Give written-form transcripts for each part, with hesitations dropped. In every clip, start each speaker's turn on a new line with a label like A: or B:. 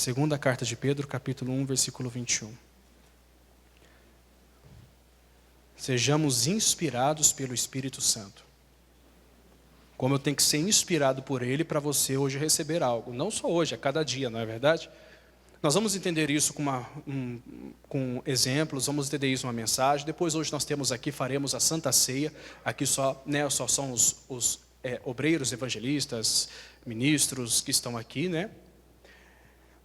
A: Segunda carta de Pedro, capítulo 1, versículo 21. Sejamos inspirados pelo Espírito Santo. Como eu tenho que ser inspirado por Ele para você hoje receber algo. Não só hoje, a cada dia, não é verdade? Nós vamos entender isso com exemplos, vamos entender isso uma mensagem. Depois hoje nós temos aqui, faremos a Santa Ceia. Aqui só são os obreiros, evangelistas, ministros que estão aqui,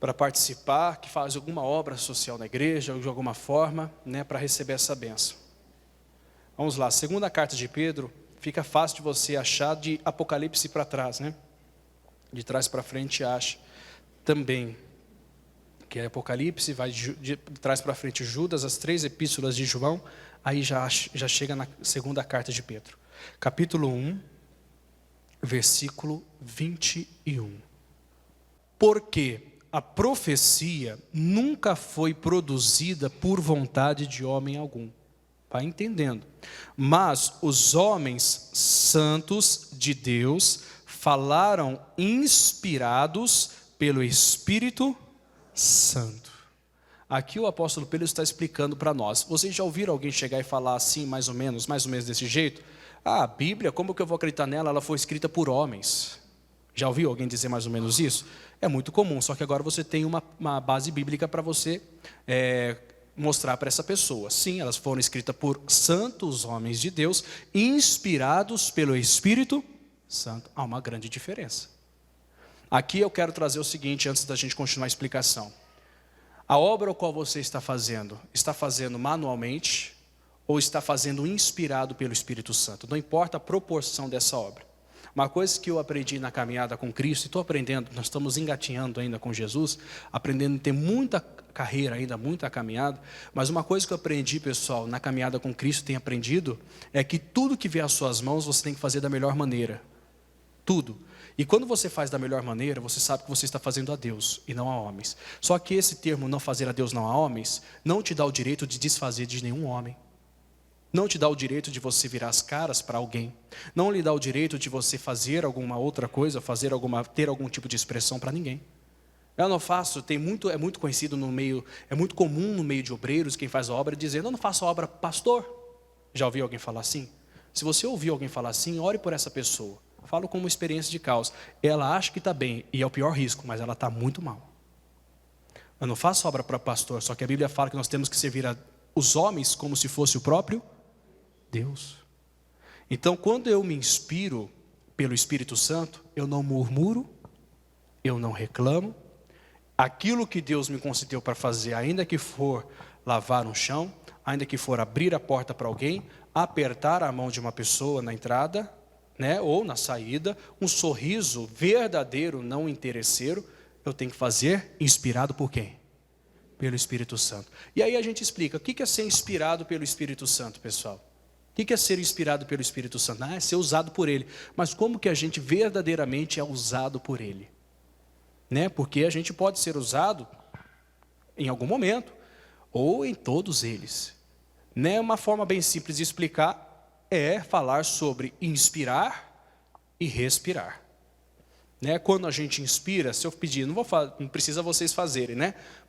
A: para participar, que fazem alguma obra social na igreja, ou de alguma forma, para receber essa bênção. Vamos lá, segunda carta de Pedro, fica fácil de você achar de Apocalipse para trás, De trás para frente acha também, que é Apocalipse, vai de trás para frente Judas, as 3 epístolas de João, aí já chega na segunda carta de Pedro. Capítulo 1, versículo 21. Porque a profecia nunca foi produzida por vontade de homem algum. Vai entendendo. Mas os homens santos de Deus falaram inspirados pelo Espírito Santo. Aqui o apóstolo Pedro está explicando para nós. Vocês já ouviram alguém chegar e falar assim, mais ou menos desse jeito? A Bíblia, como que eu vou acreditar nela? Ela foi escrita por homens. Já ouviu alguém dizer mais ou menos isso? É muito comum, só que agora você tem uma base bíblica para você mostrar para essa pessoa. Sim, elas foram escritas por santos homens de Deus, inspirados pelo Espírito Santo. Há uma grande diferença. Aqui eu quero trazer o seguinte, antes da gente continuar a explicação. A obra a qual você está fazendo manualmente ou está fazendo inspirado pelo Espírito Santo? Não importa a proporção dessa obra. Uma coisa que eu aprendi na caminhada com Cristo, e estou aprendendo, nós estamos engatinhando ainda com Jesus, aprendendo a ter muita carreira ainda, muita caminhada, mas uma coisa que eu aprendi, pessoal, na caminhada com Cristo, tenho aprendido, é que tudo que vier às suas mãos, você tem que fazer da melhor maneira. Tudo. E quando você faz da melhor maneira, você sabe que você está fazendo a Deus e não a homens. Só que esse termo, não fazer a Deus, não a homens, não te dá o direito de desfazer de nenhum homem. Não te dá o direito de você virar as caras para alguém. Não lhe dá o direito de você fazer alguma outra coisa, ter algum tipo de expressão para ninguém. Eu não faço, é muito conhecido no meio, é muito comum no meio de obreiros, quem faz a obra, dizendo, eu não faço a obra pastor. Já ouviu alguém falar assim? Se você ouvir alguém falar assim, ore por essa pessoa. Falo como experiência de causa. Ela acha que está bem, e é o pior risco, mas ela está muito mal. Eu não faço obra para pastor, só que a Bíblia fala que nós temos que servir os homens como se fosse o próprio Deus. Então, quando eu me inspiro pelo Espírito Santo, eu não murmuro, eu não reclamo. Aquilo que Deus me concedeu para fazer, ainda que for lavar um chão, ainda que for abrir a porta para alguém, apertar a mão de uma pessoa na entrada, ou na saída, um sorriso verdadeiro, não interesseiro, eu tenho que fazer inspirado por quem? Pelo Espírito Santo. E aí a gente explica, o que é ser inspirado pelo Espírito Santo, pessoal? O que é ser inspirado pelo Espírito Santo? É ser usado por Ele. Mas como que a gente verdadeiramente é usado por Ele? Porque a gente pode ser usado em algum momento, ou em todos eles. Uma forma bem simples de explicar é falar sobre inspirar e respirar. Quando a gente inspira, se eu pedir, não precisa vocês fazerem,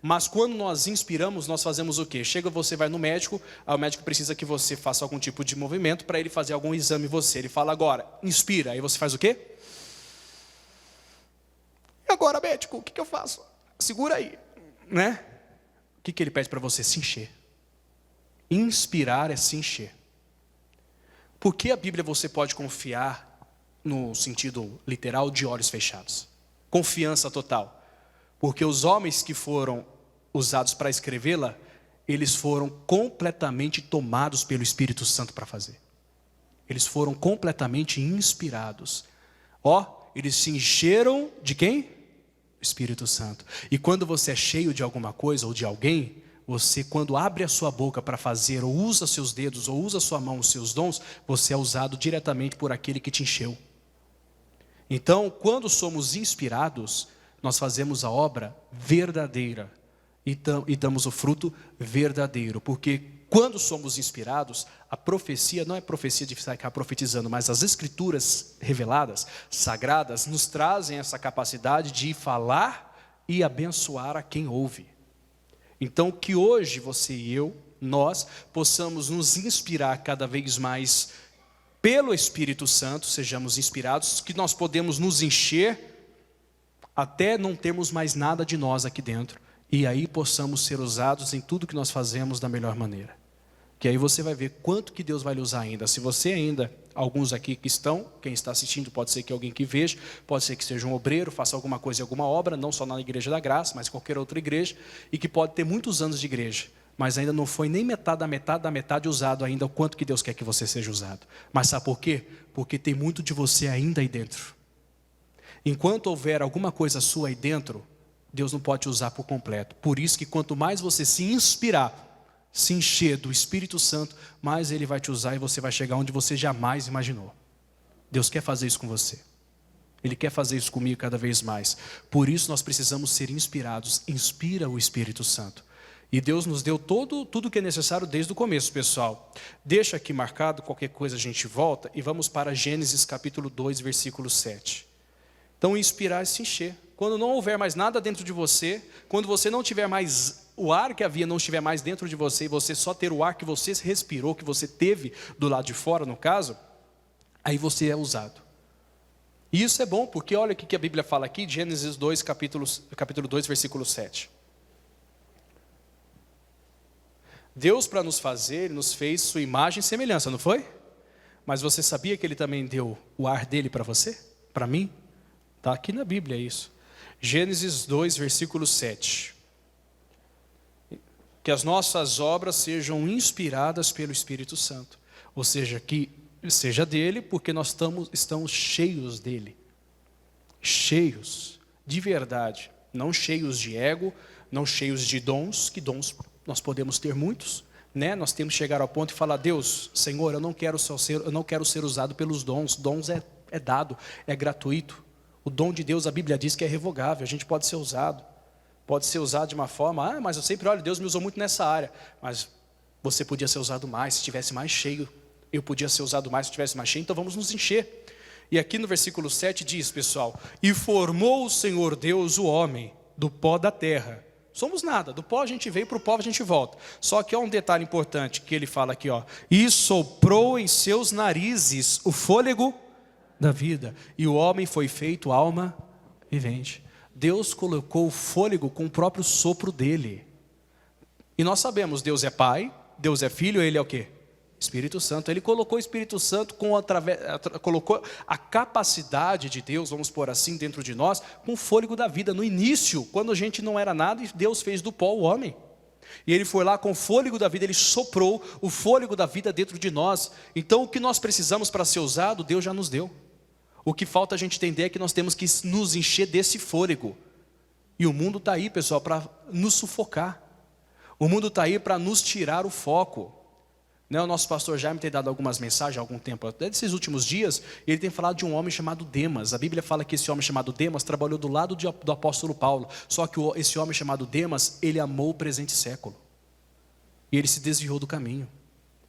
A: mas quando nós inspiramos, nós fazemos o quê? Você vai no médico, aí o médico precisa que você faça algum tipo de movimento para ele fazer algum exame em você. Ele fala agora, inspira, aí você faz o quê? E agora, médico, o que eu faço? Segura aí, O que ele pede para você? Se encher. Inspirar é se encher. Por que a Bíblia você pode confiar no sentido literal de olhos fechados? Confiança total. Porque os homens que foram usados para escrevê-la, eles foram completamente tomados pelo Espírito Santo para fazer. Eles foram completamente inspirados. Eles se encheram de quem? Espírito Santo. E quando você é cheio de alguma coisa ou de alguém, você, quando abre a sua boca para fazer, ou usa seus dedos, ou usa sua mão, os seus dons, você é usado diretamente por aquele que te encheu. Então, quando somos inspirados, nós fazemos a obra verdadeira e damos o fruto verdadeiro. Porque quando somos inspirados, a profecia não é profecia de ficar profetizando, mas as escrituras reveladas, sagradas, nos trazem essa capacidade de falar e abençoar a quem ouve. Então, que hoje você e eu, nós, possamos nos inspirar cada vez mais pelo Espírito Santo, sejamos inspirados, que nós podemos nos encher até não termos mais nada de nós aqui dentro. E aí possamos ser usados em tudo que nós fazemos da melhor maneira. Que aí você vai ver quanto que Deus vai lhe usar ainda. Se você ainda, alguns aqui que estão, quem está assistindo pode ser que alguém que veja, pode ser que seja um obreiro, faça alguma coisa, alguma obra, não só na Igreja da Graça, mas qualquer outra igreja, e que pode ter muitos anos de igreja, mas ainda não foi nem metade da metade usado ainda o quanto que Deus quer que você seja usado. Mas sabe por quê? Porque tem muito de você ainda aí dentro. Enquanto houver alguma coisa sua aí dentro, Deus não pode te usar por completo. Por isso que quanto mais você se inspirar, se encher do Espírito Santo, mais Ele vai te usar e você vai chegar onde você jamais imaginou. Deus quer fazer isso com você. Ele quer fazer isso comigo cada vez mais. Por isso nós precisamos ser inspirados. Inspira o Espírito Santo. E Deus nos deu tudo que é necessário desde o começo, pessoal. Deixa aqui marcado, qualquer coisa a gente volta e vamos para Gênesis capítulo 2, versículo 7. Então, inspirar é se encher. Quando não houver mais nada dentro de você, quando você não tiver mais, o ar que havia não estiver mais dentro de você, e você só ter o ar que você respirou, que você teve do lado de fora, no caso, aí você é usado. E isso é bom, porque olha o que a Bíblia fala aqui, Gênesis 2, capítulo 2, versículo 7. Deus, para nos fazer, Ele nos fez sua imagem e semelhança, não foi? Mas você sabia que Ele também deu o ar dele para você? Para mim? Está aqui na Bíblia isso. Gênesis 2, versículo 7. Que as nossas obras sejam inspiradas pelo Espírito Santo. Ou seja, que seja dele, porque nós estamos cheios dele. Cheios de verdade. Não cheios de ego, não cheios de dons, que dons nós podemos ter muitos, né? Nós temos que chegar ao ponto e falar, Deus, Senhor, eu não quero ser usado pelos dons. Dons é dado, é gratuito. O dom de Deus, a Bíblia diz que é revogável, a gente pode ser usado de uma forma, mas eu sempre olho, Deus me usou muito nessa área, mas você podia ser usado mais se estivesse mais cheio, eu podia ser usado mais se estivesse mais cheio, então vamos nos encher. E aqui no versículo 7 diz, pessoal, e formou o Senhor Deus o homem do pó da terra. Somos nada, do pó a gente veio, para o pó a gente volta. Só que há um detalhe importante que ele fala aqui, ó, e soprou em seus narizes o fôlego da vida, e o homem foi feito alma vivente. Deus colocou o fôlego com o próprio sopro dele. E nós sabemos, Deus é Pai, Deus é Filho, Ele é o quê? Espírito Santo. Ele colocou o Espírito Santo, colocou a capacidade de Deus, vamos pôr assim, dentro de nós, com o fôlego da vida. No início, quando a gente não era nada, Deus fez do pó o homem. E Ele foi lá com o fôlego da vida, Ele soprou o fôlego da vida dentro de nós. Então, o que nós precisamos para ser usado, Deus já nos deu. O que falta a gente entender é que nós temos que nos encher desse fôlego. E o mundo está aí, pessoal, para nos sufocar. O mundo está aí para nos tirar o foco. Né? O nosso pastor Jaime tem dado algumas mensagens há algum tempo, até desses últimos dias, e ele tem falado de um homem chamado Demas. A Bíblia fala que esse homem chamado Demas trabalhou do lado do apóstolo Paulo. Só que esse homem chamado Demas, ele amou o presente século. E ele se desviou do caminho.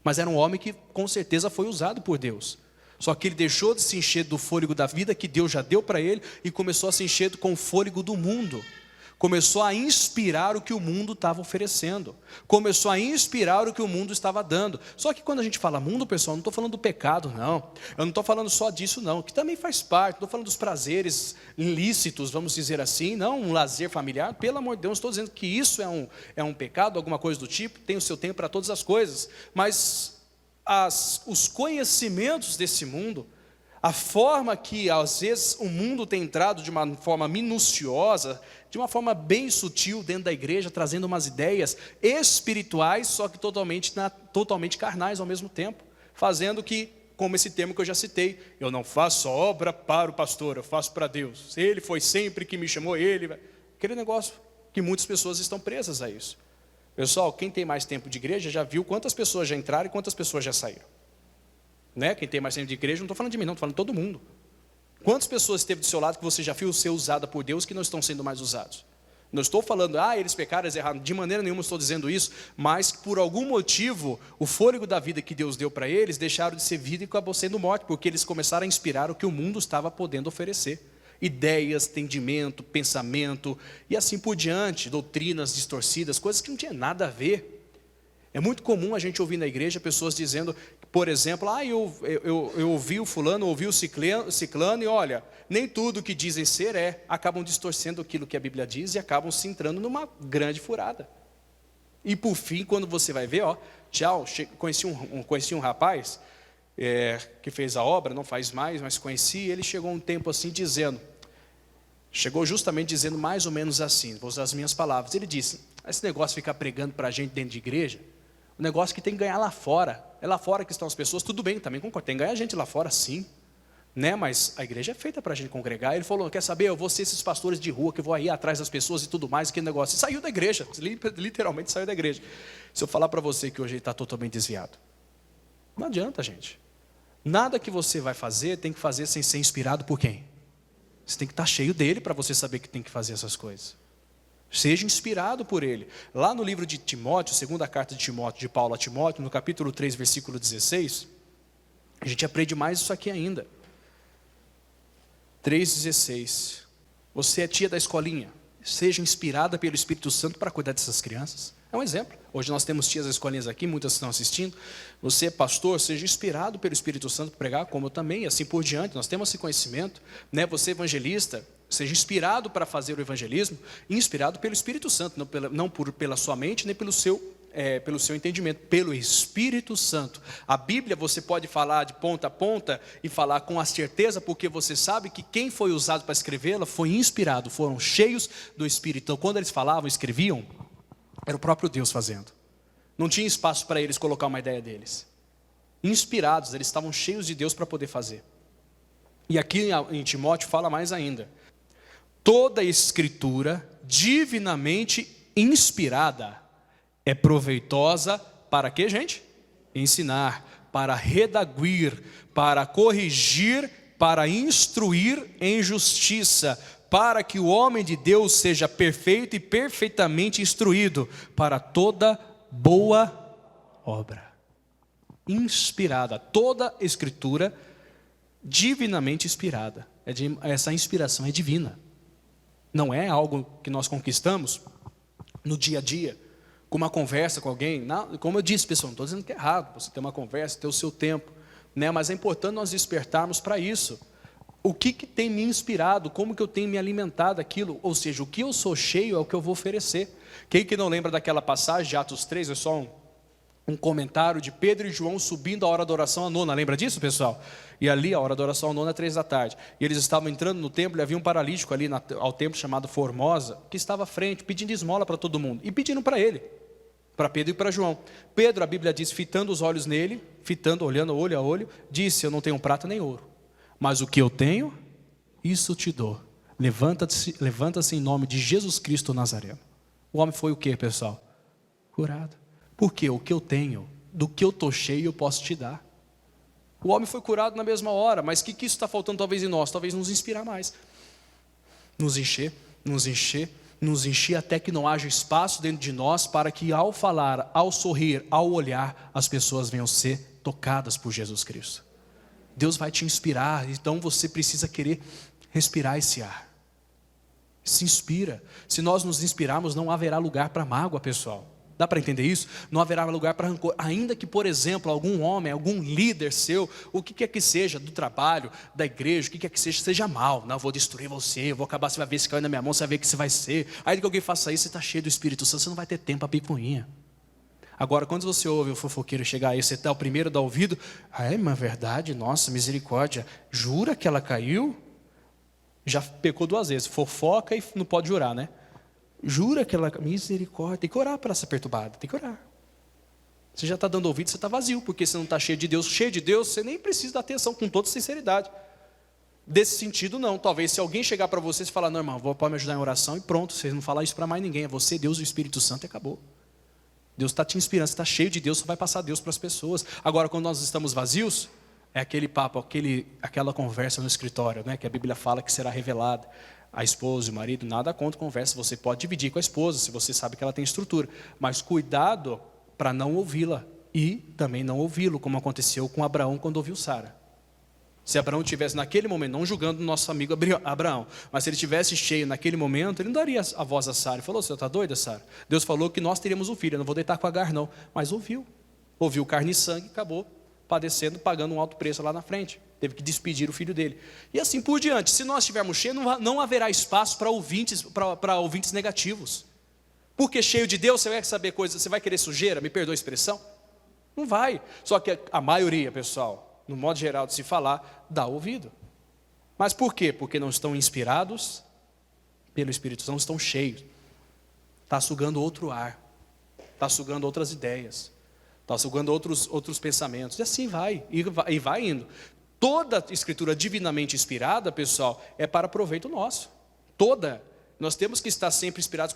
A: Mas era um homem que com certeza foi usado por Deus. Só que ele deixou de se encher do fôlego da vida que Deus já deu para ele e começou a se encher com o fôlego do mundo. Começou a inspirar o que o mundo estava oferecendo. Começou a inspirar o que o mundo estava dando. Só que quando a gente fala mundo, pessoal, não estou falando do pecado, não. Eu não estou falando só disso, não. Que também faz parte. Estou falando dos prazeres ilícitos, vamos dizer assim. Não um lazer familiar. Pelo amor de Deus, não estou dizendo que isso é um pecado, alguma coisa do tipo. Tem o seu tempo para todas as coisas. Mas os conhecimentos desse mundo, a forma que às vezes o mundo tem entrado de uma forma minuciosa, de uma forma bem sutil dentro da igreja, trazendo umas ideias espirituais, só que totalmente carnais ao mesmo tempo, fazendo que, como esse termo que eu já citei, eu não faço obra para o pastor, eu faço para Deus. Ele foi sempre que me chamou, aquele negócio que muitas pessoas estão presas a isso. Pessoal, quem tem mais tempo de igreja já viu quantas pessoas já entraram e quantas pessoas já saíram. Né? Quem tem mais tempo de igreja, não estou falando de mim, não, estou falando de todo mundo. Quantas pessoas esteve do seu lado que você já viu ser usada por Deus que não estão sendo mais usados? Não estou falando, eles pecaram, eles erraram, de maneira nenhuma estou dizendo isso, mas por algum motivo, o fôlego da vida que Deus deu para eles, deixaram de ser vida e acabou sendo morte, porque eles começaram a inspirar o que o mundo estava podendo oferecer. ideias, entendimento, pensamento, e assim por diante, doutrinas distorcidas, coisas que não tinham nada a ver. É muito comum a gente ouvir na igreja pessoas dizendo, por exemplo, eu ouvi o fulano, ouvi o ciclano, e olha, nem tudo que dizem ser acabam distorcendo aquilo que a Bíblia diz e acabam se entrando numa grande furada. E por fim, quando você vai ver, conheci um rapaz que fez a obra, não faz mais, mas conheci, ele chegou um tempo assim chegou justamente dizendo mais ou menos assim, vou usar as minhas palavras, ele disse, esse negócio de ficar pregando para a gente dentro de igreja, um negócio que tem que ganhar lá fora, é lá fora que estão as pessoas, tudo bem, também concordo, tem que ganhar gente lá fora sim, né? Mas a igreja é feita para a gente congregar. Ele falou, quer saber, eu vou ser esses pastores de rua que vou aí atrás das pessoas e tudo mais, aquele negócio, e saiu da igreja, literalmente saiu da igreja. Se eu falar para você que hoje ele está totalmente desviado, não adianta, gente, nada que você vai fazer, tem que fazer sem ser inspirado por quem? Você tem que estar cheio dele para você saber que tem que fazer essas coisas. Seja inspirado por ele. Lá no livro de Timóteo, segunda carta de Timóteo, de Paulo a Timóteo, no capítulo 3, versículo 16, a gente aprende mais isso aqui ainda. 3,16. Você é tia da escolinha, seja inspirada pelo Espírito Santo para cuidar dessas crianças. É um exemplo. Hoje nós temos tias das escolinhas aqui, muitas estão assistindo. Você é pastor, seja inspirado pelo Espírito Santo para pregar, como eu também, e assim por diante. Nós temos esse conhecimento, né? Você é evangelista, seja inspirado para fazer o evangelismo, inspirado pelo Espírito Santo, não pela sua mente, nem pelo seu entendimento, pelo Espírito Santo. A Bíblia você pode falar de ponta a ponta e falar com a certeza, porque você sabe que quem foi usado para escrevê-la foi inspirado, foram cheios do Espírito. Então quando eles falavam, escreviam, era o próprio Deus fazendo. Não tinha espaço para eles colocar uma ideia deles. Inspirados, eles estavam cheios de Deus para poder fazer. E aqui em Timóteo fala mais ainda. Toda escritura divinamente inspirada é proveitosa para quê, gente? Ensinar, para redaguir, para corrigir, para instruir em justiça, para que o homem de Deus seja perfeito e perfeitamente instruído para toda boa obra. Inspirada, toda escritura divinamente inspirada. Essa inspiração é divina. Não é algo que nós conquistamos no dia a dia, com uma conversa com alguém. Não, como eu disse, pessoal, não estou dizendo que é errado você ter uma conversa, ter o seu tempo, né? Mas é importante nós despertarmos para isso. O que tem me inspirado, como que eu tenho me alimentado daquilo, ou seja, o que eu sou cheio é o que eu vou oferecer. Quem que não lembra daquela passagem de Atos 3, é só um comentário de Pedro e João subindo a hora da oração à nona, lembra disso, pessoal? E ali a hora da oração à nona é 3 da tarde, e eles estavam entrando no templo e havia um paralítico ali ao templo chamado Formosa, que estava à frente, pedindo esmola para todo mundo, e pedindo para ele, para Pedro e para João. Pedro, a Bíblia diz, fitando os olhos nele, olhando olho a olho, disse, eu não tenho prata nem ouro, mas o que eu tenho, isso te dou. Levanta-se em nome de Jesus Cristo Nazareno. O homem foi o que, pessoal? Curado. Porque o que eu tenho, do que eu estou cheio, eu posso te dar. O homem foi curado na mesma hora, mas o que isso está faltando talvez em nós? Talvez nos inspirar mais. Nos encher até que não haja espaço dentro de nós para que ao falar, ao sorrir, ao olhar, as pessoas venham ser tocadas por Jesus Cristo. Deus vai te inspirar, então você precisa querer respirar esse ar. Se inspira. Se nós nos inspirarmos, não haverá lugar para mágoa, pessoal. Dá para entender isso? Não haverá lugar para rancor. Ainda que, por exemplo, algum homem, algum líder seu, o que quer que seja, do trabalho, da igreja, o que quer que seja mal. Não, eu vou destruir você, eu vou acabar, você vai ver se caiu na minha mão, você vai ver que você vai ser. Aí que alguém faça isso, você está cheio do Espírito Santo, você não vai ter tempo para picuinha. Agora, quando você ouve o fofoqueiro chegar aí, você está o primeiro a dar ouvido, é uma verdade, nossa, misericórdia, jura que ela caiu? Já pecou 2 vezes, fofoca e não pode jurar, né? Jura que ela, misericórdia, tem que orar para essa perturbada, tem que orar. Você já está dando ouvido, você está vazio, porque você não está cheio de Deus, você nem precisa dar atenção, com toda sinceridade. Desse sentido não, talvez se alguém chegar para você e falar, não irmão, pode me ajudar em oração e pronto, você não falar isso para mais ninguém, é você, Deus e o Espírito Santo e acabou. Deus está te inspirando, você está cheio de Deus, você vai passar Deus para as pessoas. Agora quando nós estamos vazios, é aquele papo, aquela conversa no escritório, né, que a Bíblia fala que será revelada. A esposa e o marido, nada contra conversa, você pode dividir com a esposa, se você sabe que ela tem estrutura, mas cuidado para não ouvi-la e também não ouvi-lo, como aconteceu com Abraão quando ouviu Sara. Se Abraão tivesse naquele momento, não julgando o nosso amigo Abraão, mas se ele tivesse cheio naquele momento, ele não daria a voz a Sara. Ele falou: você está doida, Sara? Deus falou que nós teríamos um filho, eu não vou deitar com Agar não. Mas ouviu carne e sangue, acabou padecendo, pagando um alto preço lá na frente. Teve que despedir o filho dele. E assim por diante. Se nós estivermos cheios, não haverá espaço para ouvintes negativos. Porque cheio de Deus, você vai saber coisas, você vai querer sujeira, me perdoa a expressão? Não vai. Só que a maioria, pessoal, no modo geral de se falar, dá ouvido. Mas por quê? Porque não estão inspirados pelo Espírito Santo, não estão cheios. Está sugando outro ar, está sugando outras ideias, está sugando outros pensamentos. E assim vai indo. Toda escritura divinamente inspirada, pessoal, é para proveito nosso. Toda. Nós temos que estar sempre inspirados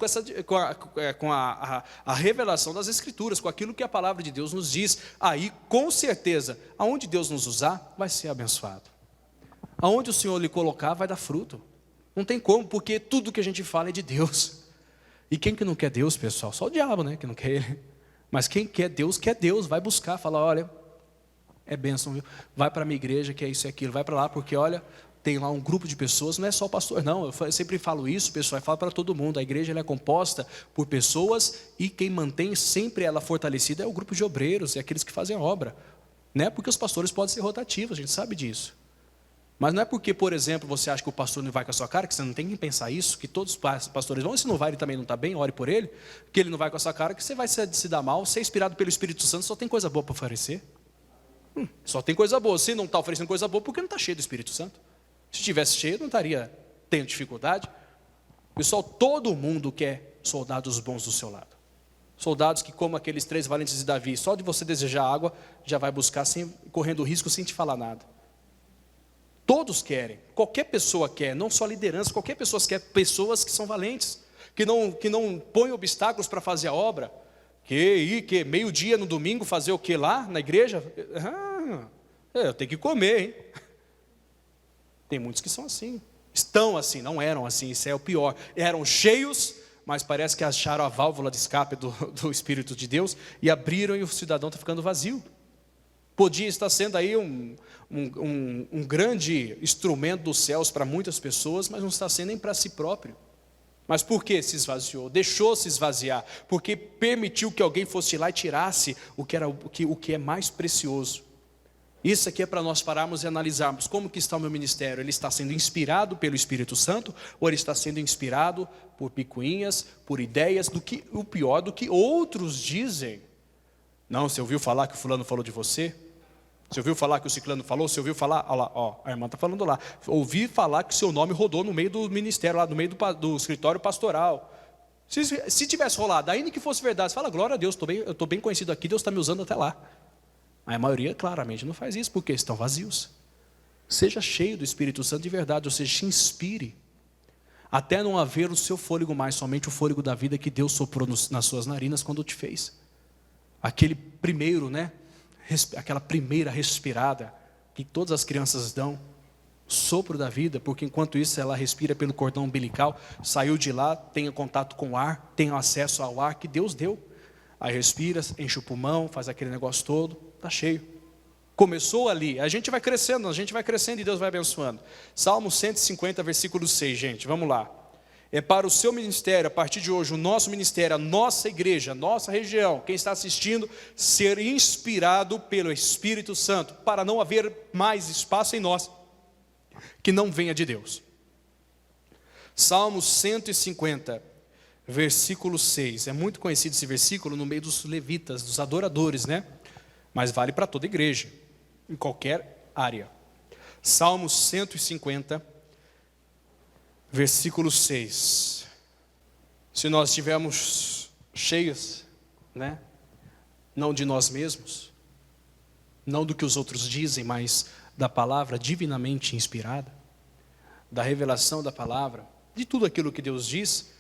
A: com a revelação das escrituras, com aquilo que a palavra de Deus nos diz. Aí, com certeza, aonde Deus nos usar, vai ser abençoado. Aonde o Senhor lhe colocar, vai dar fruto. Não tem como, porque tudo que a gente fala é de Deus. E quem que não quer Deus, pessoal? Só o diabo, né, que não quer Ele. Mas quem quer Deus, vai buscar, fala: olha, é bênção, viu? Vai para a minha igreja, que é isso e aquilo. Vai para lá, porque olha, tem lá um grupo de pessoas, não é só o pastor, não. Eu sempre falo isso, pessoal, eu falo para todo mundo. A igreja ela é composta por pessoas e quem mantém sempre ela fortalecida é o grupo de obreiros, é aqueles que fazem a obra. Não é porque os pastores podem ser rotativos, a gente sabe disso. Mas não é porque, por exemplo, você acha que o pastor não vai com a sua cara, que você não tem que pensar isso, que todos os pastores vão, e se não vai, ele também não está bem, ore por ele, que ele não vai com a sua cara, que você vai se dar mal, ser inspirado pelo Espírito Santo, só tem coisa boa para oferecer. Só tem coisa boa. Se não está oferecendo coisa boa, porque não está cheio do Espírito Santo. Se estivesse cheio, não estaria tendo dificuldade. Pessoal, todo mundo quer soldados bons do seu lado. Soldados que, como aqueles 3 valentes de Davi, só de você desejar água, já vai buscar correndo risco, sem te falar nada. Todos querem, qualquer pessoa quer, não só liderança, qualquer pessoa quer pessoas que são valentes, que não põem obstáculos para fazer a obra. Que meio-dia no domingo fazer o que lá na igreja? Eu tenho que comer, hein? Tem muitos que são assim, estão assim, não eram assim, isso é o pior. Eram cheios, mas parece que acharam a válvula de escape do Espírito de Deus e abriram e o cidadão está ficando vazio. Podia estar sendo aí um grande instrumento dos céus para muitas pessoas, mas não está sendo nem para si próprio. Mas por que se esvaziou? Deixou se esvaziar, porque permitiu que alguém fosse lá e tirasse o que é mais precioso. Isso aqui é para nós pararmos e analisarmos como que está o meu ministério. Ele está sendo inspirado pelo Espírito Santo, ou ele está sendo inspirado por picuinhas, por ideias, o pior do que outros dizem. Não, você ouviu falar que o fulano falou de você? Você ouviu falar que o ciclano falou? Você ouviu falar? Olha lá, a irmã está falando lá. Ouvi falar que seu nome rodou no meio do ministério, lá no meio do escritório pastoral. Se tivesse rolado, ainda que fosse verdade, você fala: glória a Deus, eu estou bem conhecido aqui, Deus está me usando até lá. Mas a maioria claramente não faz isso, porque estão vazios. Seja cheio do Espírito Santo de verdade, ou seja, te inspire. Até não haver o seu fôlego mais, somente o fôlego da vida que Deus soprou nas suas narinas quando te fez. Aquele primeiro, aquela primeira respirada que todas as crianças dão, sopro da vida, porque enquanto isso ela respira pelo cordão umbilical, saiu de lá, tem contato com o ar, tem acesso ao ar que Deus deu. Aí respira, enche o pulmão, faz aquele negócio todo, está cheio. Começou ali, a gente vai crescendo e Deus vai abençoando. Salmo 150, versículo 6, gente, vamos lá. É para o seu ministério, a partir de hoje, o nosso ministério, a nossa igreja, a nossa região, quem está assistindo, ser inspirado pelo Espírito Santo, para não haver mais espaço em nós que não venha de Deus. Salmo 150, versículo 6, é muito conhecido esse versículo no meio dos levitas, dos adoradores, Mas vale para toda igreja, em qualquer área. Salmo 150, versículo 6. Se nós estivermos cheios, não de nós mesmos, não do que os outros dizem, mas da palavra divinamente inspirada, da revelação da palavra, de tudo aquilo que Deus diz,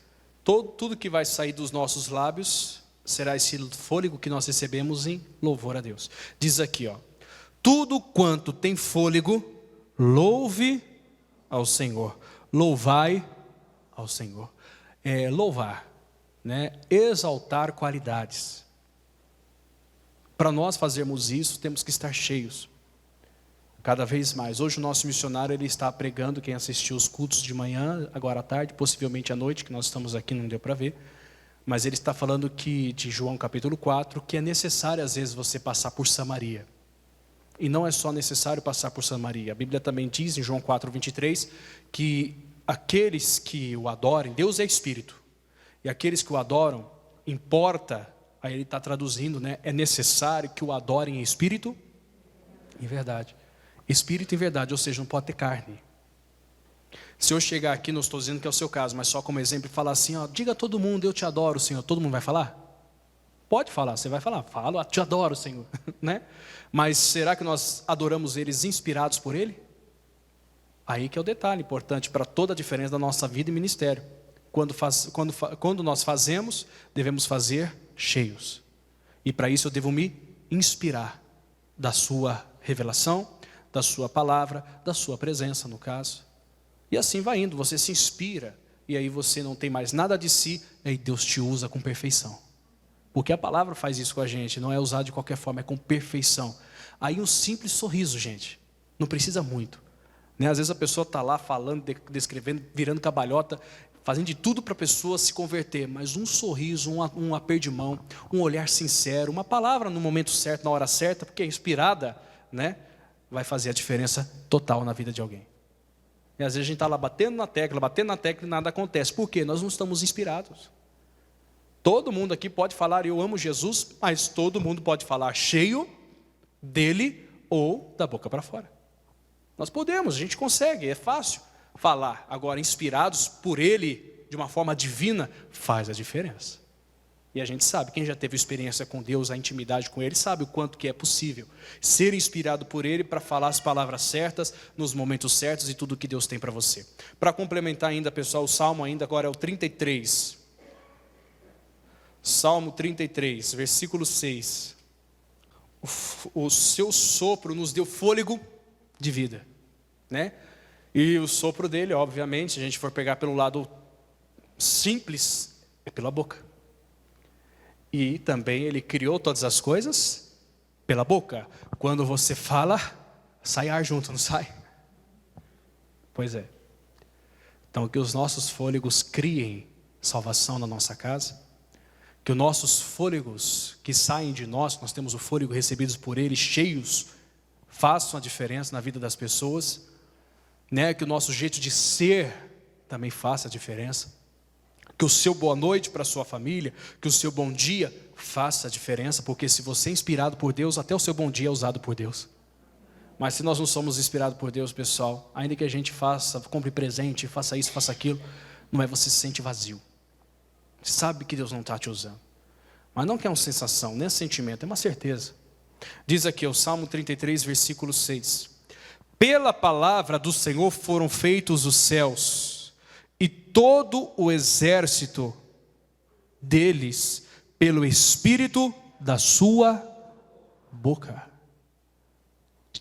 A: tudo que vai sair dos nossos lábios será esse fôlego que nós recebemos em louvor a Deus. Diz aqui, tudo quanto tem fôlego, louve ao Senhor. Louvai ao Senhor. Louvar, exaltar qualidades. Para nós fazermos isso, temos que estar cheios. Cada vez mais. Hoje o nosso missionário ele está pregando, quem assistiu os cultos de manhã, agora à tarde, possivelmente à noite, que nós estamos aqui, não deu para ver. Mas ele está falando que, de João capítulo 4, que é necessário às vezes você passar por Samaria. E não é só necessário passar por Samaria. A Bíblia também diz em João 4:23 que aqueles que o adorem, Deus é Espírito. E aqueles que o adoram, importa, aí ele está traduzindo, né? É necessário que o adorem em Espírito e verdade. Espírito e verdade, ou seja, não pode ter carne. Se eu chegar aqui, não estou dizendo que é o seu caso, mas só como exemplo, e falar assim, ó, diga a todo mundo, eu te adoro, Senhor. Todo mundo vai falar? Pode falar, você vai falar, falo, te adoro, Senhor. Né? Mas será que nós adoramos eles inspirados por Ele? Aí que é o detalhe importante para toda a diferença da nossa vida e ministério. Quando nós fazemos, devemos fazer cheios. E para isso eu devo me inspirar da sua revelação, da sua palavra, da sua presença, no caso. E assim vai indo, você se inspira, e aí você não tem mais nada de si, e aí Deus te usa com perfeição. Porque a palavra faz isso com a gente, não é usada de qualquer forma, é com perfeição. Aí um simples sorriso, gente, não precisa muito. Né? Às vezes a pessoa está lá falando, descrevendo, virando cabalhota, fazendo de tudo para a pessoa se converter, mas um sorriso, um aperto de mão, um olhar sincero, uma palavra no momento certo, na hora certa, porque é inspirada, né? Vai fazer a diferença total na vida de alguém. E às vezes a gente está lá batendo na tecla e nada acontece. Por quê? Nós não estamos inspirados. Todo mundo aqui pode falar, eu amo Jesus, mas todo mundo pode falar cheio dele ou da boca para fora. Nós podemos, a gente consegue, é fácil falar. Agora, inspirados por ele, de uma forma divina, faz a diferença. E a gente sabe, quem já teve experiência com Deus, a intimidade com Ele, sabe o quanto que é possível ser inspirado por Ele para falar as palavras certas, nos momentos certos e tudo o que Deus tem para você. Para complementar ainda, pessoal, o Salmo ainda agora é o 33. Salmo 33, versículo 6. O seu sopro nos deu fôlego de vida, né? E o sopro dele, obviamente, se a gente for pegar pelo lado simples, é pela boca. E também ele criou todas as coisas pela boca. Quando você fala, sai ar junto, não sai? Pois é. Então que os nossos fôlegos criem salvação na nossa casa. Que os nossos fôlegos que saem de nós temos o fôlego recebidos por Ele, cheios, façam a diferença na vida das pessoas. Né? Que o nosso jeito de ser também faça a diferença. Que o seu boa noite para a sua família, que o seu bom dia faça a diferença, porque se você é inspirado por Deus, até o seu bom dia é usado por Deus. Mas se nós não somos inspirados por Deus, pessoal, ainda que a gente faça, compre presente, faça isso, faça aquilo, não é, você se sente vazio. Sabe que Deus não está te usando. Mas não que é uma sensação, nem é sentimento, é uma certeza. Diz aqui o Salmo 33, versículo 6. Pela palavra do Senhor foram feitos os céus, e todo o exército deles pelo Espírito da sua boca.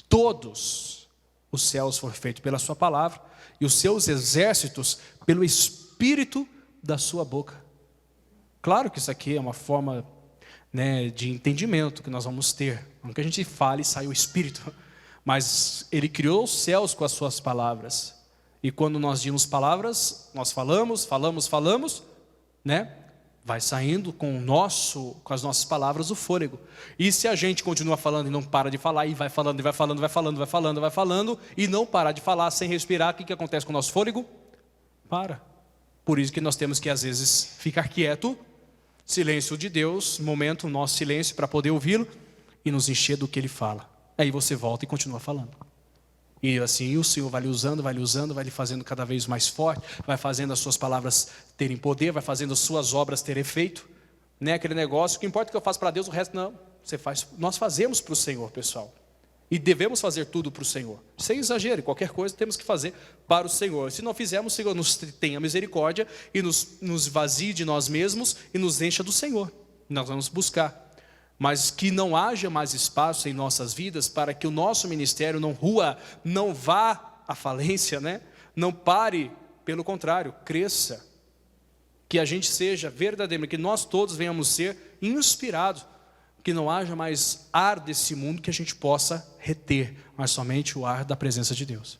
A: Todos os céus foram feitos pela sua palavra, e os seus exércitos pelo Espírito da sua boca. Claro que isso aqui é uma forma, né, de entendimento que nós vamos ter. Não que a gente fale e saia o Espírito, mas Ele criou os céus com as suas palavras. E quando nós dizemos palavras, nós falamos, né? Vai saindo com as nossas palavras o fôlego. E se a gente continua falando e não para de falar, e vai falando, e não parar de falar sem respirar, o que acontece com o nosso fôlego? Para. Por isso que nós temos que, às vezes, ficar quieto, silêncio de Deus, momento, nosso silêncio, para poder ouvi-lo, e nos encher do que Ele fala. Aí você volta e continua falando. E assim o Senhor vai lhe usando, vai lhe fazendo cada vez mais forte, vai fazendo as suas palavras terem poder, vai fazendo as suas obras terem efeito. Né? Aquele negócio, o que importa é que eu faço para Deus, o resto não. Nós fazemos para o Senhor, pessoal. E devemos fazer tudo para o Senhor. Sem exagero, qualquer coisa temos que fazer para o Senhor. Se não fizermos, o Senhor nos tenha misericórdia e nos vazie de nós mesmos e nos encha do Senhor. Nós vamos buscar. Mas que não haja mais espaço em nossas vidas para que o nosso ministério não vá à falência, né? Não pare, pelo contrário, cresça. Que a gente seja verdadeiramente, que nós todos venhamos ser inspirados que não haja mais ar desse mundo que a gente possa reter, mas somente o ar da presença de Deus.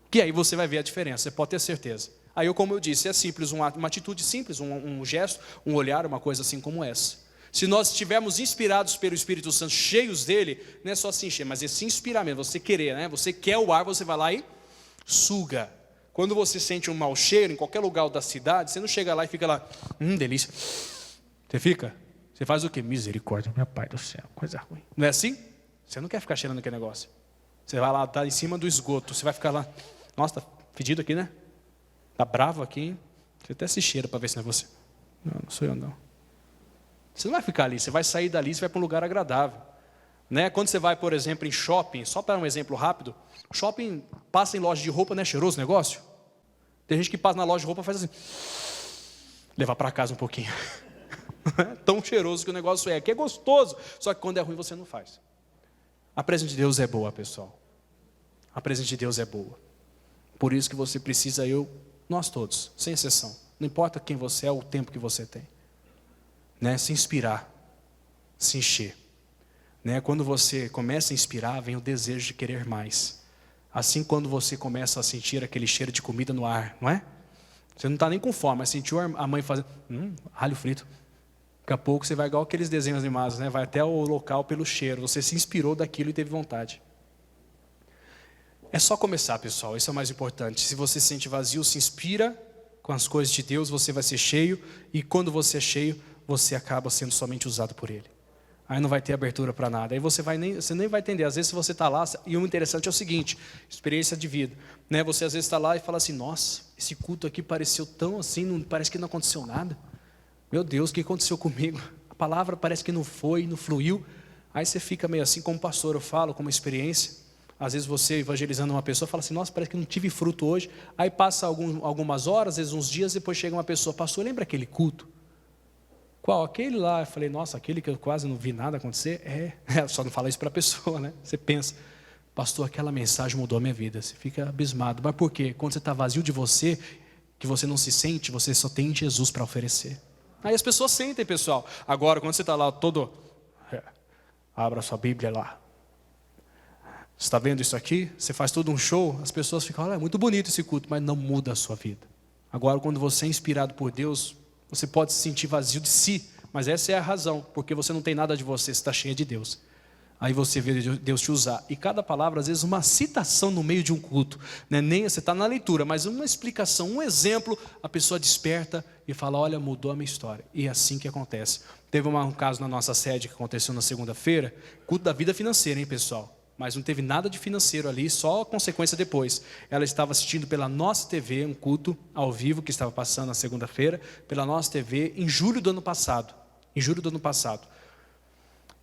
A: Que aí você vai ver a diferença, você pode ter certeza. Aí, como eu disse, é simples, uma atitude simples, um gesto, um olhar, uma coisa assim como essa. Se nós estivermos inspirados pelo Espírito Santo, cheios dele, não é só se encher, mas é se inspirar mesmo, você querer, né? Você quer o ar, você vai lá e suga. Quando você sente um mau cheiro em qualquer lugar da cidade, você não chega lá e fica lá, delícia. Você fica? Você faz o quê? Misericórdia, meu pai do céu, coisa ruim. Não é assim? Você não quer ficar cheirando aquele negócio. Você vai lá, está em cima do esgoto, você vai ficar lá, nossa, está fedido aqui, né? Está bravo aqui, hein? Você até se cheira para ver se não é você. Não sou eu não. Você não vai ficar ali, você vai sair dali, você vai para um lugar agradável. Né? Quando você vai, por exemplo, em shopping, só para um exemplo rápido, shopping passa em loja de roupa, não é cheiroso o negócio? Tem gente que passa na loja de roupa e faz assim, levar para casa um pouquinho. Tão cheiroso que o negócio é, que é gostoso, só que quando é ruim você não faz. A presença de Deus é boa, pessoal. A presença de Deus é boa. Por isso que você precisa, nós todos, sem exceção, não importa quem você é, o tempo que você tem, né? Se inspirar, se encher, né? Quando você começa a inspirar, vem o desejo de querer mais. Assim, quando você começa a sentir aquele cheiro de comida no ar, não é? Você não está nem com fome, mas sentiu a mãe fazendo, alho frito. Daqui a pouco você vai igual aqueles desenhos animados, né? Vai até o local pelo cheiro, você se inspirou daquilo e teve vontade. É só começar, pessoal, isso é o mais importante. Se você se sente vazio, se inspira com as coisas de Deus, você vai ser cheio, e quando você é cheio, você acaba sendo somente usado por Ele. Aí não vai ter abertura para nada, aí você nem vai entender. Às vezes você está lá, e o interessante é o seguinte, experiência de vida, né? Você às vezes está lá e fala assim, nossa, esse culto aqui pareceu tão assim, parece que não aconteceu nada. Meu Deus, o que aconteceu comigo? A palavra parece que não foi, não fluiu. Aí você fica meio assim, como pastor eu falo, como experiência. Às vezes você evangelizando uma pessoa, fala assim, nossa, parece que não tive fruto hoje. Aí passa algumas horas, às vezes uns dias, depois chega uma pessoa, pastor, lembra aquele culto? Qual? Aquele lá. Eu falei, nossa, aquele que eu quase não vi nada acontecer? Só não fala isso para a pessoa, né? Você pensa, pastor, aquela mensagem mudou a minha vida. Você fica abismado. Mas por quê? Quando você está vazio de você, que você não se sente, você só tem Jesus para oferecer. Aí as pessoas sentem, pessoal. Agora, quando você está lá todo... abra sua Bíblia lá. Você está vendo isso aqui? Você faz todo um show, as pessoas ficam, olha, é muito bonito esse culto, mas não muda a sua vida. Agora, quando você é inspirado por Deus, você pode se sentir vazio de si, mas essa é a razão, porque você não tem nada de você, você está cheio de Deus. Aí você vê Deus te usar. E cada palavra, às vezes, uma citação no meio de um culto. Né? Nem você está na leitura, mas uma explicação, um exemplo, a pessoa desperta e fala, olha, mudou a minha história. E é assim que acontece. Teve um caso na nossa sede que aconteceu na segunda-feira, culto da vida financeira, hein, pessoal? Mas não teve nada de financeiro ali, só consequência depois. Ela estava assistindo pela nossa TV, um culto ao vivo que estava passando na segunda-feira, pela nossa TV, em julho do ano passado.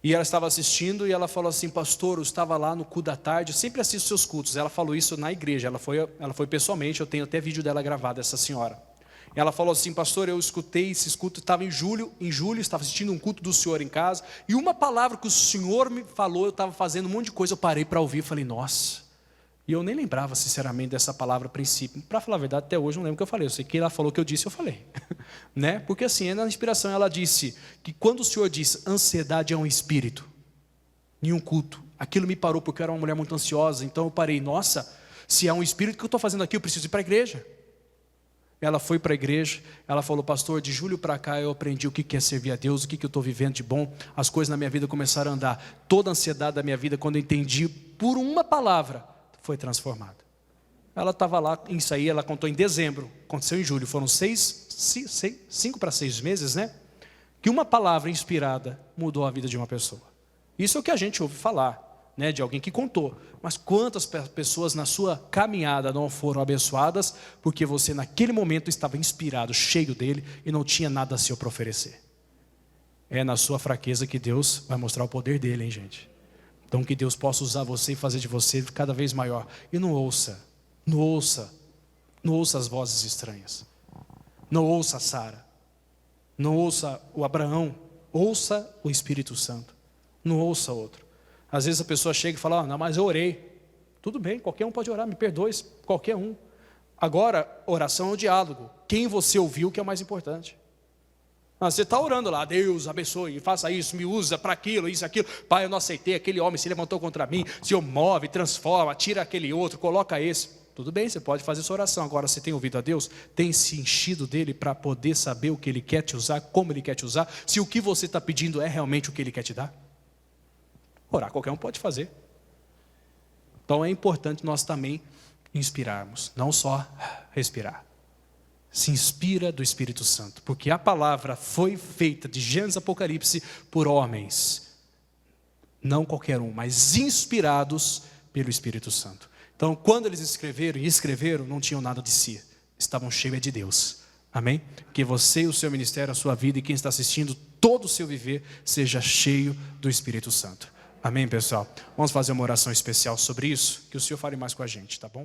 A: E ela estava assistindo e ela falou assim, pastor, eu estava lá no culto da tarde, eu sempre assisto seus cultos. Ela falou isso na igreja, ela foi pessoalmente, eu tenho até vídeo dela gravado, essa senhora. Ela falou assim, pastor, eu escutei esse culto, estava em julho, estava assistindo um culto do senhor em casa, e uma palavra que o senhor me falou, eu estava fazendo um monte de coisa, eu parei para ouvir, falei, nossa, e eu nem lembrava sinceramente dessa palavra a princípio, para falar a verdade, até hoje eu não lembro o que eu falei, eu sei que ela falou o que eu disse, eu falei, né? Porque assim, na inspiração ela disse, que quando o senhor diz, ansiedade é um espírito, em um culto, aquilo me parou, porque eu era uma mulher muito ansiosa, então eu parei, nossa, se é um espírito, o que eu estou fazendo aqui, eu preciso ir para a igreja. Ela foi para a igreja, ela falou, pastor, de julho para cá eu aprendi o que é servir a Deus, o que eu estou vivendo de bom, as coisas na minha vida começaram a andar, toda a ansiedade da minha vida, quando eu entendi por uma palavra, foi transformada. Ela estava lá, isso aí ela contou em dezembro, aconteceu em julho, foram 5 para 6 meses, né? Que uma palavra inspirada mudou a vida de uma pessoa. Isso é o que a gente ouve falar, né, de alguém que contou, mas quantas pessoas na sua caminhada não foram abençoadas, porque você naquele momento estava inspirado, cheio dele, e não tinha nada seu para oferecer. É na sua fraqueza que Deus vai mostrar o poder dele, hein, gente? Então que Deus possa usar você e fazer de você cada vez maior. E não ouça as vozes estranhas, não ouça a Sara, não ouça o Abraão, ouça o Espírito Santo, não ouça outro. Às vezes a pessoa chega e fala, não, mas eu orei. Tudo bem, qualquer um pode orar, me perdoe, qualquer um. Agora, oração é o diálogo. Quem você ouviu que é o mais importante. Você está orando lá, Deus abençoe, faça isso, me usa para aquilo, isso, aquilo. Pai, eu não aceitei, aquele homem se levantou contra mim. Senhor, move, transforma, tira aquele outro, coloca esse. Tudo bem, você pode fazer sua oração. Agora, você tem ouvido a Deus? Tem se enchido dele para poder saber o que ele quer te usar, como ele quer te usar? Se o que você está pedindo é realmente o que ele quer te dar? Orar, qualquer um pode fazer. Então, é importante nós também inspirarmos, não só respirar. Se inspira do Espírito Santo, porque a palavra foi feita de Gênesis a Apocalipse por homens, não qualquer um, mas inspirados pelo Espírito Santo. Então, quando eles escreveram, não tinham nada de si, estavam cheios de Deus. Amém? Que você e o seu ministério, a sua vida e quem está assistindo, todo o seu viver, seja cheio do Espírito Santo. Amém, pessoal? Vamos fazer uma oração especial sobre isso, que o Senhor fale mais com a gente, tá bom?